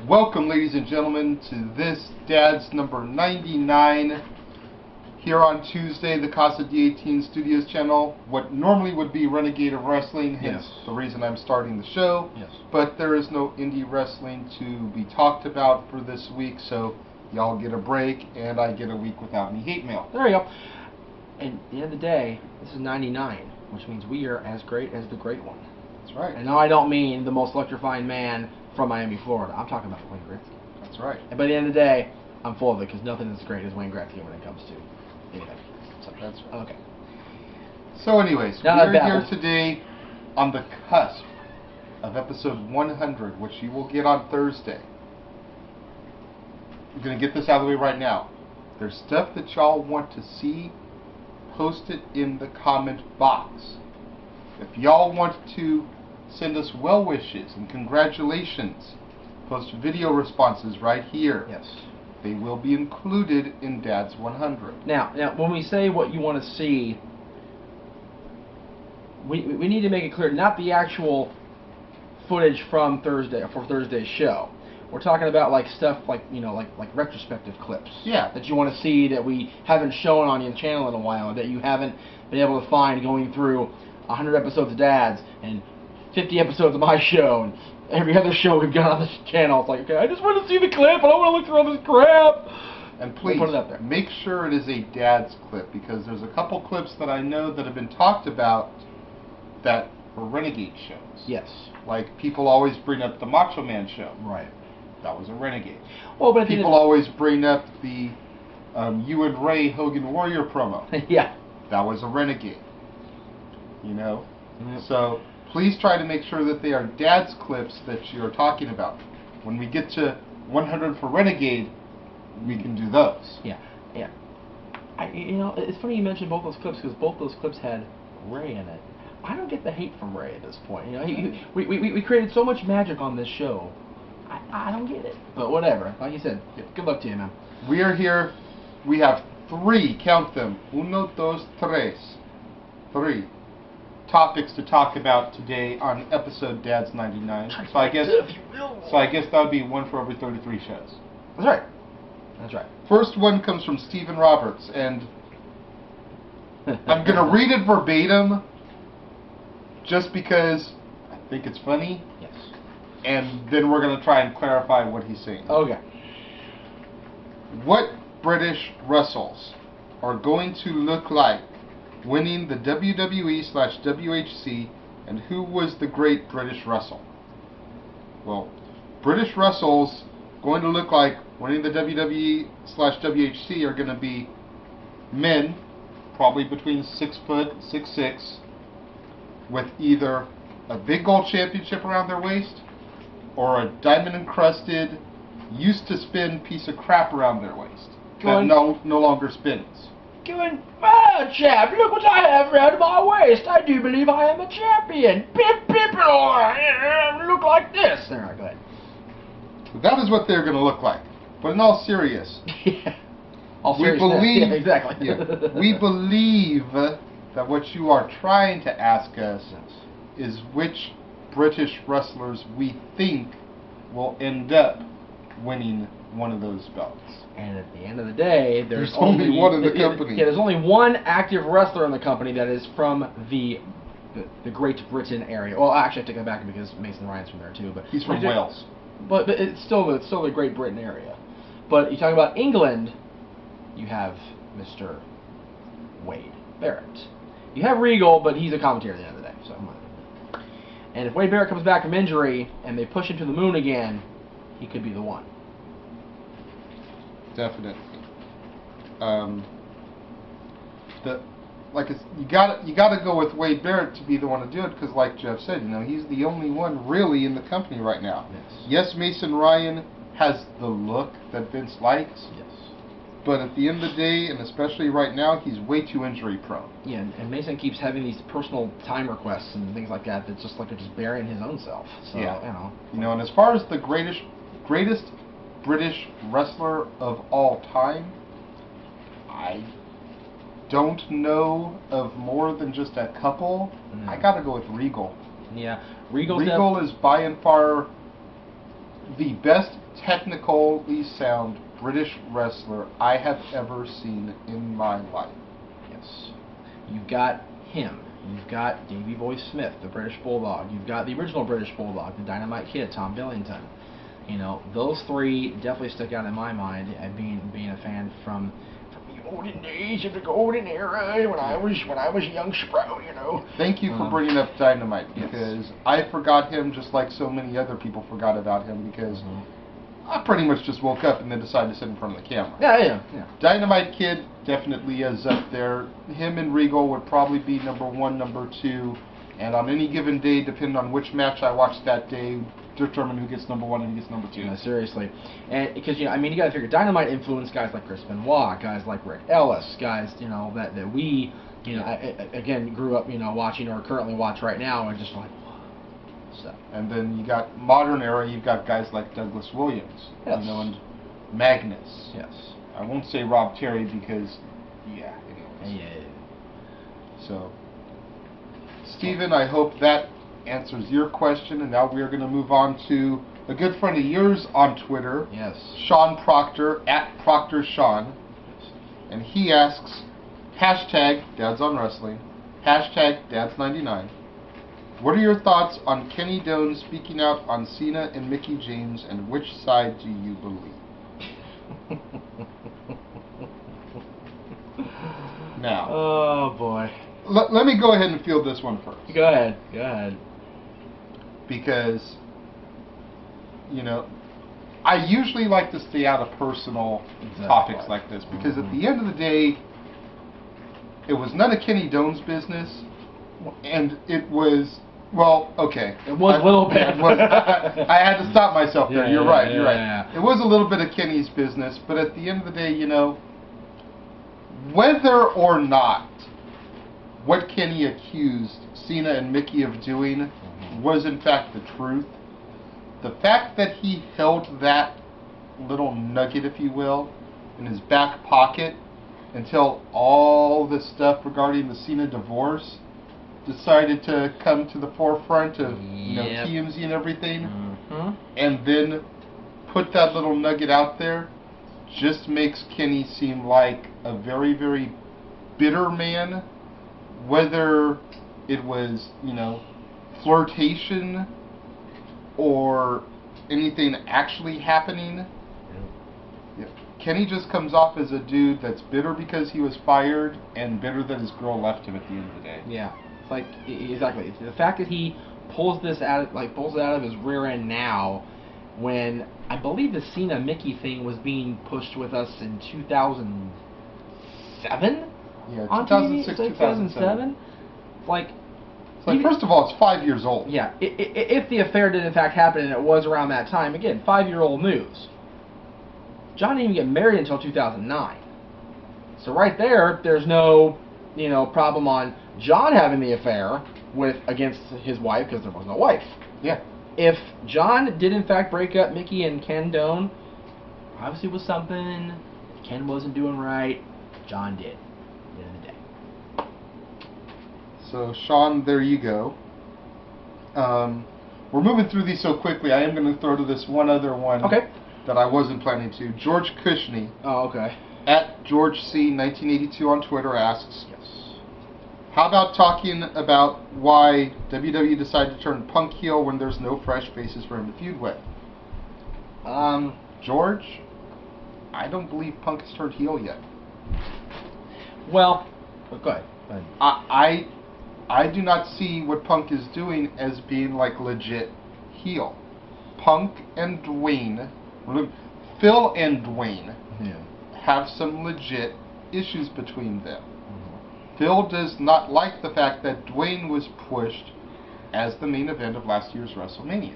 Welcome, ladies and gentlemen, to this Dad's number 99 here on Tuesday, the Casa D18 Studios channel. What normally would be Renegade of Wrestling, hence the reason I'm starting the show. Yes. But there is no indie wrestling to be talked about for this week, so y'all get a break, and I get a week without any hate mail. There you go. And at the end of the day, this is 99, which means we are as great as the great one. That's right. And now I don't mean the most electrifying man from Miami, Florida. I'm talking about Wayne Gretzky. That's right. And by the end of the day, I'm full of it because nothing is as great as Wayne Gretzky when it comes to anything. So, that's right. Okay. So anyways, now we're here today on the cusp of episode 100, which you will get on Thursday. I'm going to get this out of the way right now. There's stuff that y'all want to see, post it in the comment box. If y'all want to send us well wishes and congratulations, post video responses right here. Yes. They will be included in Dad's 100. Now, when we say what you want to see, we need to make it clear, not the actual footage from Thursday's show. We're talking about like stuff like like retrospective clips. Yeah. That you want to see that we haven't shown on your channel in a while, that you haven't been able to find going through 100 episodes of Dad's and 50 episodes of my show and every other show we've got on this channel. It's like, okay, I just want to see the clip. I don't want to look through all this crap. And please, we'll put it up there. Make sure it is a Dad's clip, because there's a couple clips that I know that have been talked about that were Renegade shows. Yes. Like, people always bring up the Macho Man show. Right. That was a Renegade. Well, but people always bring up the You and Ray Hogan Warrior promo. Yeah. That was a Renegade. You know? Yep. So please try to make sure that they are Dad's clips that you're talking about. When we get to 100 for Renegade, we can do those. Yeah, yeah. It's funny you mentioned both those clips, because both those clips had Ray in it. I don't get the hate from Ray at this point. We created so much magic on this show. I don't get it. But whatever. Like you said, good luck to you, man. We are here. We have three, count them, uno, dos, tres. Three topics to talk about today on episode Dad's 99. So I guess that would be one for every 33 shows. That's right. That's right. First one comes from Stephen Roberts, and I'm going to read it verbatim just because I think it's funny. Yes. And then we're going to try and clarify what he's saying. Okay. What British wrestlers are going to look like winning the WWE/WHC, and who was the great British wrestler? Well, British wrestlers going to look like winning the WWE/WHC are going to be men, probably between 6 foot, 6'6", with either a big gold championship around their waist or a diamond encrusted, used to spin piece of crap around their waist that no longer spins. Going, well, champ, look what I have around my waist. I do believe I am a champion. Pip, pip, look like this. All right, go ahead. That is what they're going to look like. But in all seriousness, we believe, exactly. We believe that what you are trying to ask us is which British wrestlers we think will end up winning one of those belts. And at the end of the day, there's only one in the company. Yeah, there's only one active wrestler in the company that is from the Great Britain area. Well, actually, I take that back because Mason Ryan's from there too. But he's from Wales. But it's still the Great Britain area. But you talk about England, you have Mr. Wade Barrett. You have Regal, but he's a commentator at the end of the day. So, and if Wade Barrett comes back from injury and they push him to the moon again, he could be the one. Definitely. You gotta go with Wade Barrett to be the one to do it, because like Jeff said, he's the only one really in the company right now. Yes, Mason Ryan has the look that Vince likes. Yes. But at the end of the day, and especially right now, he's way too injury prone. Yeah, and Mason keeps having these personal time requests and things like that. That's just like they're just burying his own self. So, yeah. And as far as the greatest British wrestler of all time, I don't know of more than just a couple. I gotta go with Regal. Yeah, Regal is by and far the best technically sound British wrestler I have ever seen in my life. Yes. You've got him. You've got Davey Boy Smith, the British Bulldog. You've got the original British Bulldog, the Dynamite Kid, Tom Billington. You know, those three definitely stick out in my mind and being a fan from the olden days of the golden era when I was a young sprout, you know. Thank you for bringing up Dynamite, because I forgot him just like so many other people forgot about him, because I pretty much just woke up and then decided to sit in front of the camera. Yeah. Dynamite Kid definitely is up there. Him and Regal would probably be number 1, number 2, and on any given day, depending on which match I watch that day, determine who gets number 1 and who gets number 2. Yeah, seriously. And because, you know, I mean, you got to figure Dynamite influenced guys like Chris Benoit, guys like Rick Ellis, guys, you know, that we, you know, again, grew up, you know, watching or currently watch right now, and just like, so. And then you got modern era, you've got guys like Douglas Williams, yes. you know, and Magnus. Yes. I won't say Rob Terry because, yeah, anyways. Yeah. So, Steven, I hope that answers your question, and now we are going to move on to a good friend of yours on Twitter. Yes. Sean Proctor, at Proctor Sean. And he asks, hashtag Dads on Wrestling, hashtag Dads99. What are your thoughts on Kenny Doane speaking out on Cena and Mickie James, and which side do you believe? Now. Oh, boy. Let me go ahead and field this one first. Go ahead. Because, you know, I usually like to stay out of personal topics like this, because at the end of the day, it was none of Kenny Doane's business, and it was, well, okay. It was a little bit. I had to stop myself there. You're right. Yeah. It was a little bit of Kenny's business, but at the end of the day, you know, whether or not what Kenny accused Cena and Mickie of doing was in fact the truth, the fact that he held that little nugget, if you will, in his back pocket until all the stuff regarding the Cena divorce decided to come to the forefront of you know, TMZ and everything, and then put that little nugget out there, just makes Kenny seem like a very, very bitter man. Whether it was, you know, flirtation or anything actually happening, Kenny just comes off as a dude that's bitter because he was fired and bitter that his girl left him at the end of the day. Yeah, it's like, exactly. It's the fact that he pulls it out of his rear end now, when I believe the Cena Mickie thing was being pushed with us in 2007. Yeah, on 2006, TV? 2007. Like, first of all, it's 5 years old. Yeah, if the affair did in fact happen and it was around that time, again, 5-year-old news. John didn't even get married until 2009. So right there's no, you know, problem on John having the affair against his wife, because there was no wife. Yeah. If John did in fact break up Mickie and Ken Doane, obviously it was something Ken wasn't doing right. John did. At the end of the day. So, Sean, there you go. We're moving through these so quickly, I am going to throw to this one other one that I wasn't planning to. George Kushney, at George C. 1982 on Twitter, asks, how about talking about why WWE decided to turn Punk heel when there's no fresh faces for him to feud with? George, I don't believe Punk has turned heel yet. Well, go ahead. I do not see what Punk is doing as being like legit heel. Punk and Dwayne, Phil and Dwayne, have some legit issues between them. Phil does not like the fact that Dwayne was pushed as the main event of last year's WrestleMania.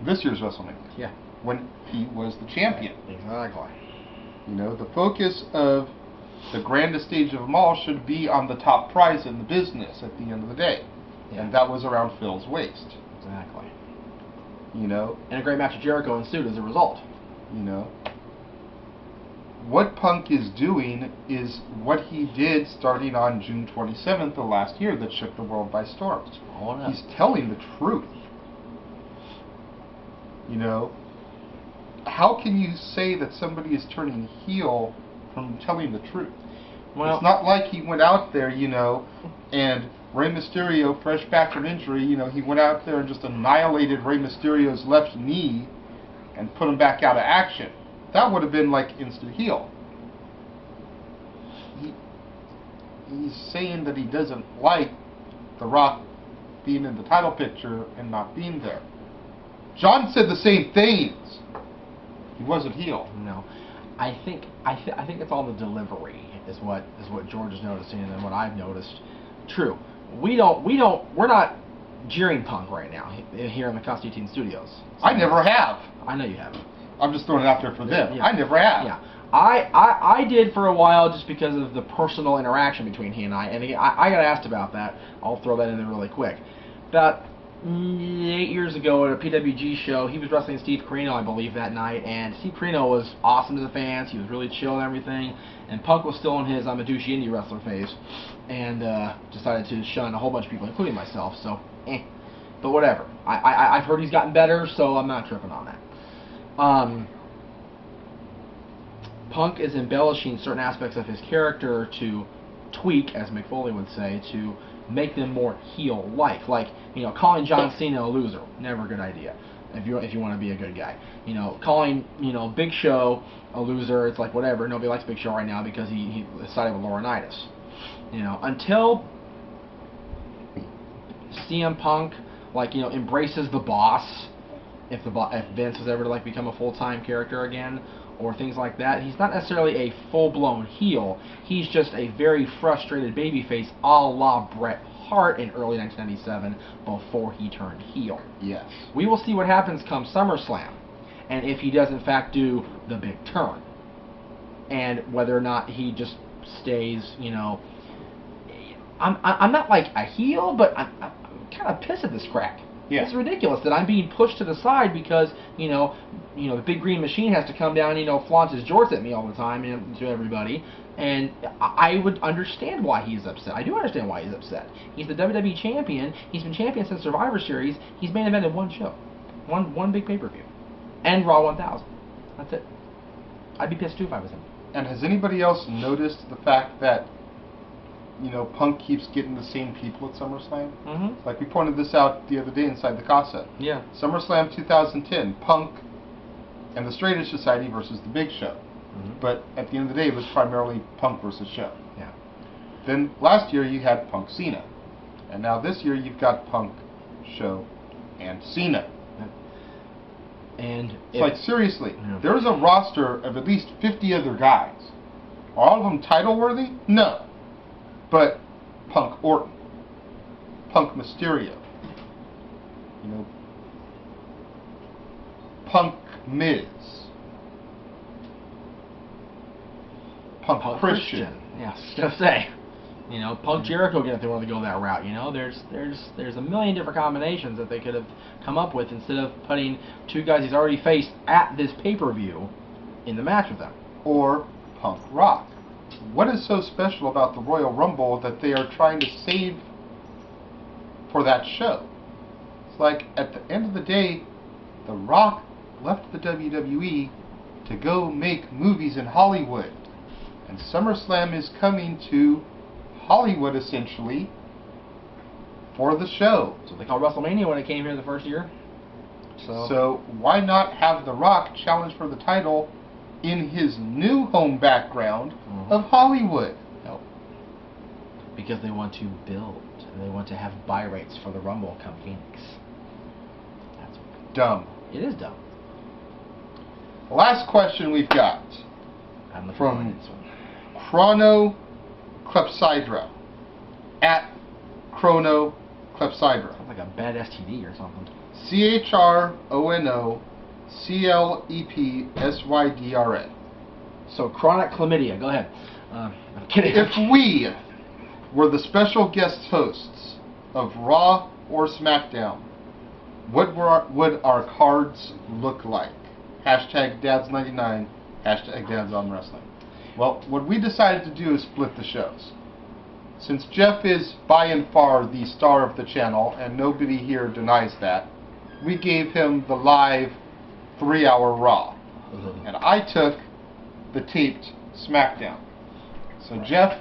This year's WrestleMania. Yeah. When he was the champion. Exactly. You know, the focus of the grandest stage of them all should be on the top prize in the business at the end of the day. Yeah. And that was around Phil's waist. Exactly. You know? And a great match of Jericho ensued as a result. You know? What Punk is doing is what he did starting on June 27th of last year that shook the world by storm. He's telling the truth. You know? how can you say that somebody is turning heel from telling the truth? Well, it's not like he went out there, and Rey Mysterio, fresh back from injury, he went out there and just annihilated Rey Mysterio's left knee and put him back out of action. That would have been like instant heel. He's saying that he doesn't like The Rock being in the title picture and not being there. John said the same things. He wasn't heel. No, I think it's all the delivery is what George is noticing, and then what I've noticed. True, we're not jeering Punk right now here in the Constantine Studios. So I never have. I know you haven't. I'm just throwing it out there for them. Yeah. I never have. Yeah. I did for a while just because of the personal interaction between he and I. And again, I got asked about that. I'll throw that in there really quick. About 8 years ago at a PWG show, he was wrestling Steve Corino, I believe, that night. And Steve Corino was awesome to the fans. He was really chill and everything. And Punk was still in his I'm a douchey indie wrestler phase. And decided to shun a whole bunch of people, including myself. So, But whatever. I've heard he's gotten better, so I'm not tripping on that. Punk is embellishing certain aspects of his character to tweak, as Mick Foley would say, to make them more heel-like. Like, calling John Cena a loser, never a good idea. If you want to be a good guy, calling Big Show a loser, it's like whatever. Nobody likes Big Show right now because he sided with Laurinaitis. Until CM Punk embraces the boss, if Vince was ever to become a full-time character again, or things like that, he's not necessarily a full-blown heel. He's just a very frustrated babyface, a la Bret Hart in early 1997, before he turned heel. Yes. We will see what happens come SummerSlam, and if he does in fact do the big turn, and whether or not he just stays. I'm not like a heel, but I'm kind of pissed at this crack. Yeah. It's ridiculous that I'm being pushed to the side because, the big green machine has to come down, flaunt his jorts at me all the time and to everybody. And I would understand why he's upset. I do understand why he's upset. He's the WWE champion. He's been champion since Survivor Series. He's main evented one show. One big pay-per-view. And Raw 1000. That's it. I'd be pissed too if I was him. And has anybody else noticed the fact that Punk keeps getting the same people at SummerSlam? Mm-hmm. Like we pointed this out the other day inside the Casa. Yeah. SummerSlam 2010, Punk and the Straight Edge Society versus the Big Show. Mm-hmm. But at the end of the day, it was primarily Punk versus Show. Yeah. Then last year you had Punk Cena. And now this year you've got Punk, Show, and Cena. And it's like, seriously, there's a roster of at least 50 other guys. Are all of them title worthy? No. But Punk Orton, Punk Mysterio, Punk Miz, Punk Christian. Yeah, I was gonna say, Punk Jericho again if they wanted to go that route. There's a million different combinations that they could have come up with instead of putting two guys he's already faced at this pay-per-view in the match with them. Or Punk Rock. What is so special about the Royal Rumble that they are trying to save for that show? It's like, at the end of the day, The Rock left the WWE to go make movies in Hollywood. And SummerSlam is coming to Hollywood, essentially, for the show. So they called WrestleMania when it came here the first year. So why not have The Rock challenge for the title in his new home background of Hollywood? No. Because they want to build, and they want to have buy rates for the Rumble come Phoenix. That's dumb. It is dumb. The last question we've got from Chrono Clepsydra at Chrono Clepsydra. Sounds like a bad STD or something. CHRONOCLEPSYDRA. So chronic chlamydia. Go ahead. I'm kidding. If we were the special guest hosts of Raw or Smackdown, what would our cards look like? Hashtag Dads99, hashtag Dads on Wrestling. Well, what we decided to do is split the shows. Since Jeff is by and far the star of the channel, and nobody here denies that, we gave him the live 3-hour Raw. and I took the taped Smackdown. So Jeff,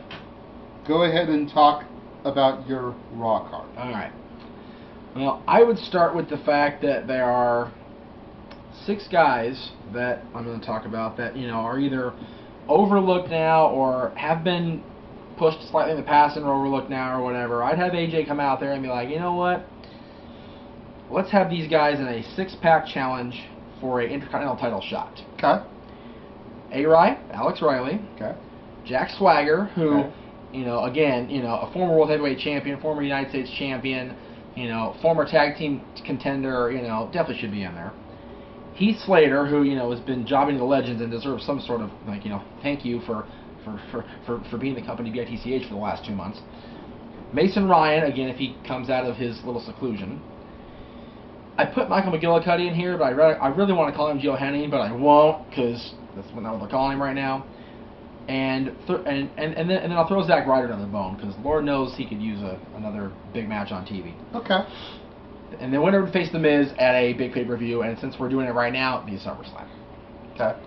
go ahead and talk about your Raw card. All right. Well, I would start with the fact that there are 6 guys that I'm going to talk about that, are either overlooked now or have been pushed slightly in the past and are overlooked now or whatever. I'd have AJ come out there and be like, you know what? Let's have these guys in a 6-pack challenge for a Intercontinental title shot. Okay. Alex Riley. Okay. Jack Swagger, who, Okay. Again, a former World Heavyweight Champion, former United States Champion, former tag team contender, definitely should be in there. Heath Slater, who, has been jobbing the legends and deserves some sort of, thank you for being the company BITCH for the last 2 months. Mason Ryan, again, if he comes out of his little seclusion. I put Michael McGillicuddy in here, but I really want to call him Joe Henning, but I won't, because that's what they're calling him right now. And then I'll throw Zack Ryder on the bone, because Lord knows he could use another big match on TV. Okay. And then winner would face The Miz at a big pay-per-view, and since we're doing it right now, it'd be SummerSlam. Okay.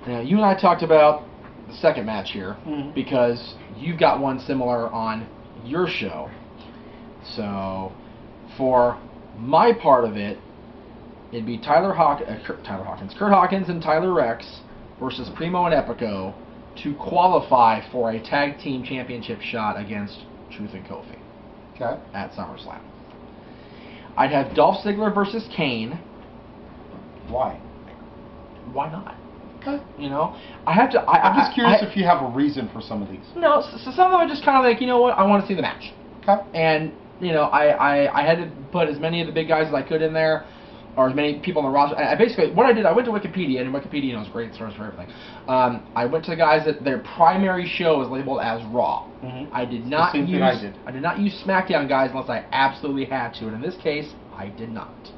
Now, you and I talked about the second match here, Mm-hmm. because you've got one similar on your show. So, for my part of it, it'd be Kurt Hawkins and Tyler Rex versus Primo and Epico to qualify for a tag team championship shot against Truth and Kofi. Okay. At SummerSlam. I'd have Dolph Ziggler versus Kane. Why? Why not? Okay. I have to. I'm just curious if you have a reason for some of these. No, so some of them are just kind of like, I want to see the match. Okay. And I had to put as many of the big guys as I could in there, or as many people on the roster. I basically, what I did, I went to Wikipedia, and Wikipedia is a great source for everything. I went to the guys that their primary show is labeled as Raw. Mm-hmm. I did not the same use. thing I did. I did not use SmackDown guys unless I absolutely had to, and in this case, I did not.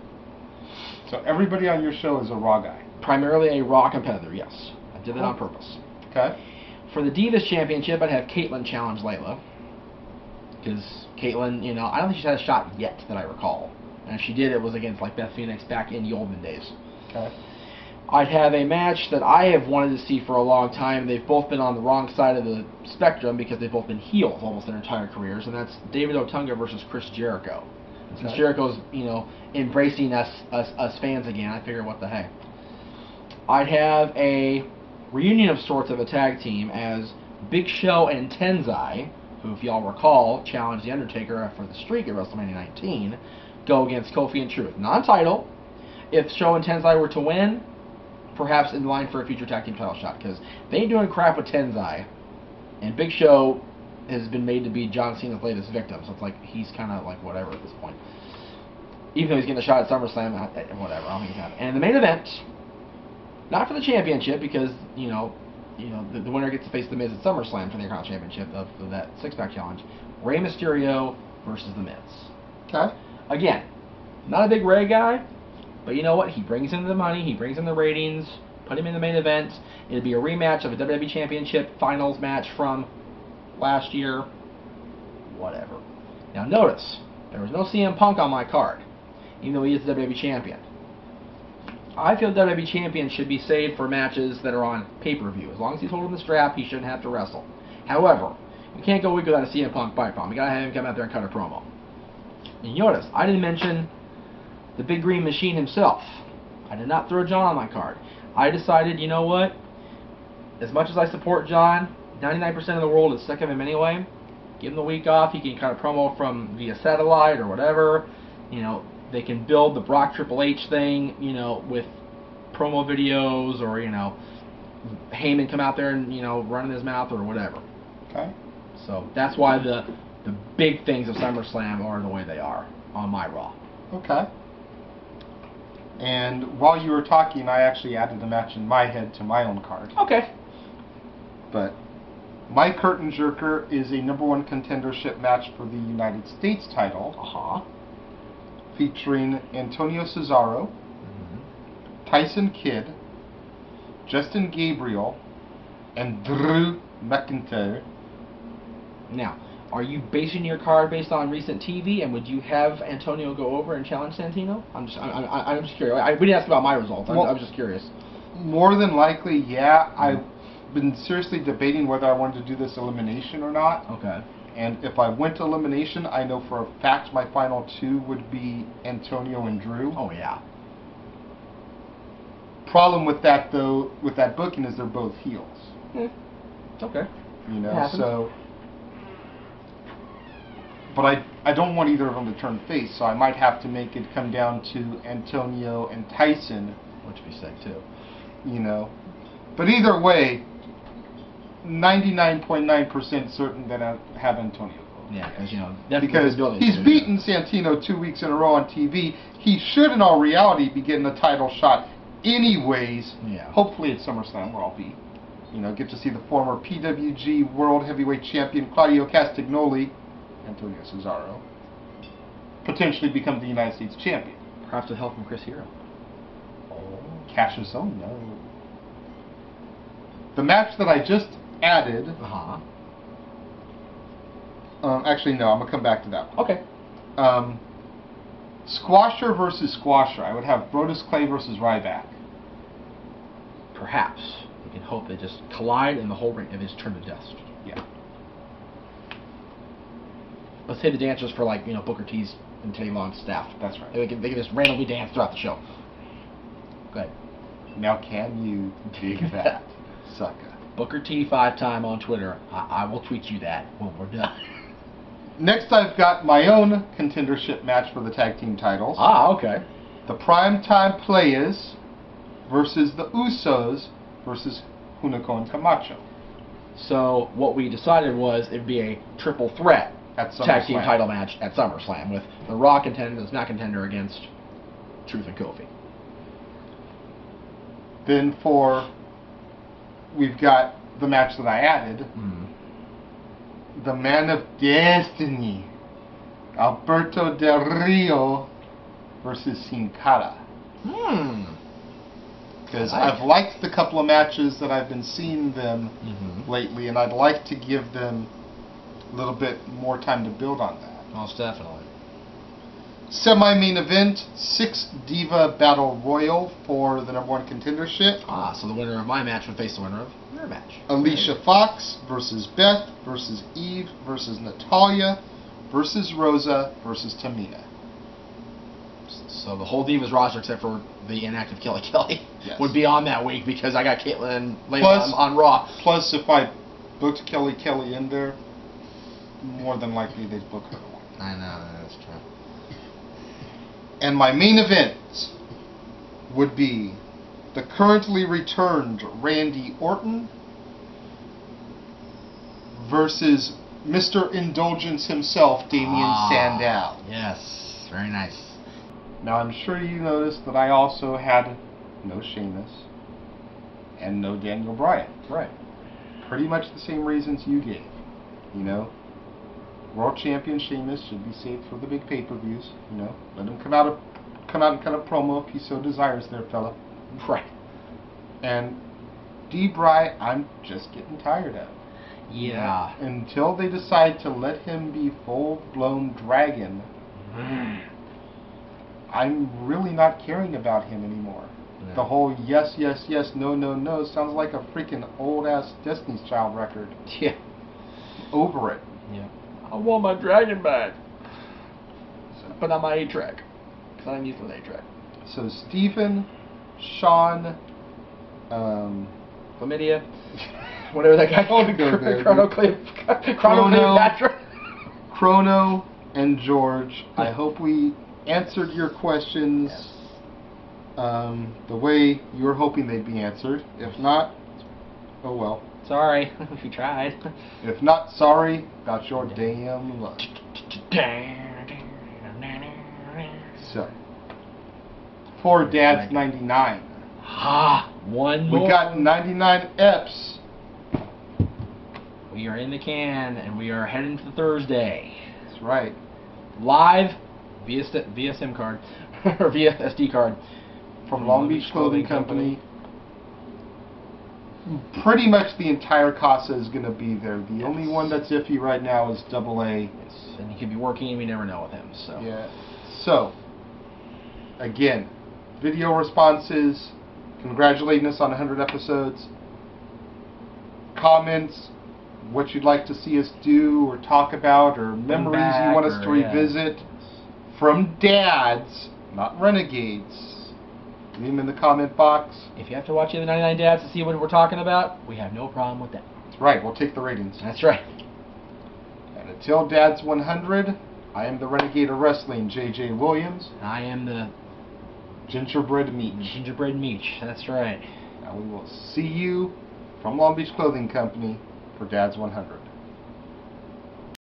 So everybody on your show is a Raw guy. Primarily a Raw competitor, yes. I did it on purpose. Okay. For the Divas Championship, I'd have Caitlyn challenge Layla. Because Caitlyn, I don't think she's had a shot yet that I recall. And if she did, it was against Beth Phoenix back in the olden days. Okay. I'd have a match that I have wanted to see for a long time. They've both been on the wrong side of the spectrum because they've both been heels almost their entire careers, and that's David Otunga versus Chris Jericho. Okay. Since Jericho's, embracing us fans again, I figure what the heck. I'd have a reunion of sorts of a tag team as Big Show and Tenzai, who, if y'all recall, challenged The Undertaker for the streak at WrestleMania 19, go against Kofi and Truth. Non-title. If Show and Tenzai were to win, perhaps in line for a future tag team title shot, because they ain't doing crap with Tenzai, and Big Show has been made to be John Cena's latest victim, so it's like he's kind of like whatever at this point. Even though he's getting a shot at SummerSlam, whatever, I don't think he's having. And the main event, not for the championship, because, the winner gets to face The Miz at SummerSlam for the Intercontinental Championship of that 6-pack challenge. Rey Mysterio versus The Miz. Okay. Again, not a big Rey guy, but you know what? He brings in the money, he brings in the ratings, put him in the main event. It'll be a rematch of a WWE Championship Finals match from last year. Whatever. Now notice, there was no CM Punk on my card, even though he is the WWE Champion. I feel WWE Champion should be saved for matches that are on pay-per-view. As long as he's holding the strap, he shouldn't have to wrestle. However, we can't go a week without a CM Punk bite bomb. We gotta have him come out there and cut a promo. And you notice, I didn't mention the Big Green Machine himself. I did not throw John on my card. I decided, you know what? As much as I support John, 99% of the world is sick of him anyway. Give him the week off. He can cut a promo from via satellite or whatever. They can build the Brock Triple H thing, with promo videos, or, Heyman come out there and, running his mouth or whatever. Okay. So that's why the big things of SummerSlam are the way they are on my Raw. Okay. And while you were talking, I actually added the match in my head to my own card. Okay. But my curtain jerker is a #1 contendership match for the United States title. Uh-huh. Featuring Antonio Cesaro, Tyson Kidd, Justin Gabriel, and Drew McIntyre. Now, Are you basing your card based on recent TV, and would you have Antonio go over and challenge Santino? I'm just curious. We didn't ask about my results. I was just curious. More than likely, yeah. I've been seriously debating whether I wanted to do this elimination or not. Okay. And if I went to elimination, I know for a fact my final two would be Antonio and Drew. Oh, yeah. Problem with that, though, with that booking is they're both heels. Okay. You know, so... But I don't want either of them to turn face, so I might have to make it come down to Antonio and Tyson. Which would be sick, too. You know. But either way, 99.9% certain that I have Antonio. Yeah, because, you know... Because he's beaten Santino 2 weeks in a row on TV. He should, in all reality, be getting a title shot anyways. Yeah. Hopefully at SummerSlam, where I'll be. You know, get to see the former PWG World Heavyweight Champion Claudio Castagnoli, Antonio Cesaro, potentially become the United States Champion. Perhaps with help from Chris Hero. Cassius, oh no. The match that I just added... actually, no, I'm going to come back to that one. Okay. Squasher versus Squasher. I would have Brodus Clay versus Ryback. Perhaps. We can hope they just collide and the whole ring is turned to dust. Yeah. Let's say the dancers for, like, you know, Booker T's and Teddy Long's staff. That's right. They can just randomly dance throughout the show. Go ahead. Now can you dig that, sucker? Booker T 5-time on Twitter. I will tweet you that when we're done. Next, I've got my own contendership match for the tag team titles. Ah, okay. The Primetime Players versus the Usos versus Hunico and Camacho. So what we decided was it'd be a triple threat tag team title match at SummerSlam with the Raw contender, the SmackDown contender against Truth and Kofi. Then we've got the match that I added. The Man of Destiny, Alberto Del Rio versus Sin Cara. Because I've liked the couple of matches that I've been seeing them lately, and I'd like to give them a little bit more time to build on that. Most definitely. Semi-main event, 6 Diva Battle Royal for the #1 contendership. Ah, so the winner of my match would face the winner of your match. Alicia Fox versus Beth versus Eve versus Natalia versus Rosa versus Tamina. So the whole Divas roster, except for the inactive Kelly Kelly, yes, would be on that week because I got Caitlyn later on Raw. Plus, if I booked Kelly Kelly in there, more than likely they'd book her. I know, that's true. And my main event would be the currently returned Randy Orton versus Mr. Indulgence himself, Damien Sandow. Yes, very nice. Now, I'm sure you noticed that I also had no Sheamus and no Daniel Bryan. Right. Pretty much the same reasons you gave. You know, World Champion Sheamus should be saved for the big pay-per-views. You know, let him come out and cut a promo if he so desires, there, fella. Right. And D-Bry, I'm just getting tired of. Yeah. Until they decide to let him be full-blown dragon, I'm really not caring about him anymore. Yeah. The whole yes, yes, yes, no, no, no sounds like a freaking old-ass Destiny's Child record. Yeah. Over it. Yeah. I want my dragon back. But on my 8-track. Because I'm used to an 8-track. So Stephen, Sean, Chlamydia, whatever that guy called Chrono, and George. I hope we answered your questions the way you were hoping they'd be answered. If not, oh well. Sorry, we tried. If not, sorry about your damn luck. So, for Dad's 99. One more. We got 99 Eps. We are in the can, and we are heading to Thursday. That's right. Live via SIM card or via SD card from Long Beach Clothing Company. pretty much the entire casa is going to be there. The only one that's iffy right now is AA. Yes, and he could be working, and we never know with him. So Yeah. So, again, video responses, congratulating us on 100 episodes. Comments, what you'd like to see us do or talk about, or memories you want us to revisit from dads, not renegades. Leave them in the comment box. If you have to watch the other 99 Dads to see what we're talking about, we have no problem with that. That's right, we'll take the ratings. That's right. And until Dad's 100, I am the Renegade of Wrestling, JJ Williams. I am the Gingerbread Meech. Gingerbread Meech, that's right. And we will see you from Long Beach Clothing Company for Dad's 100.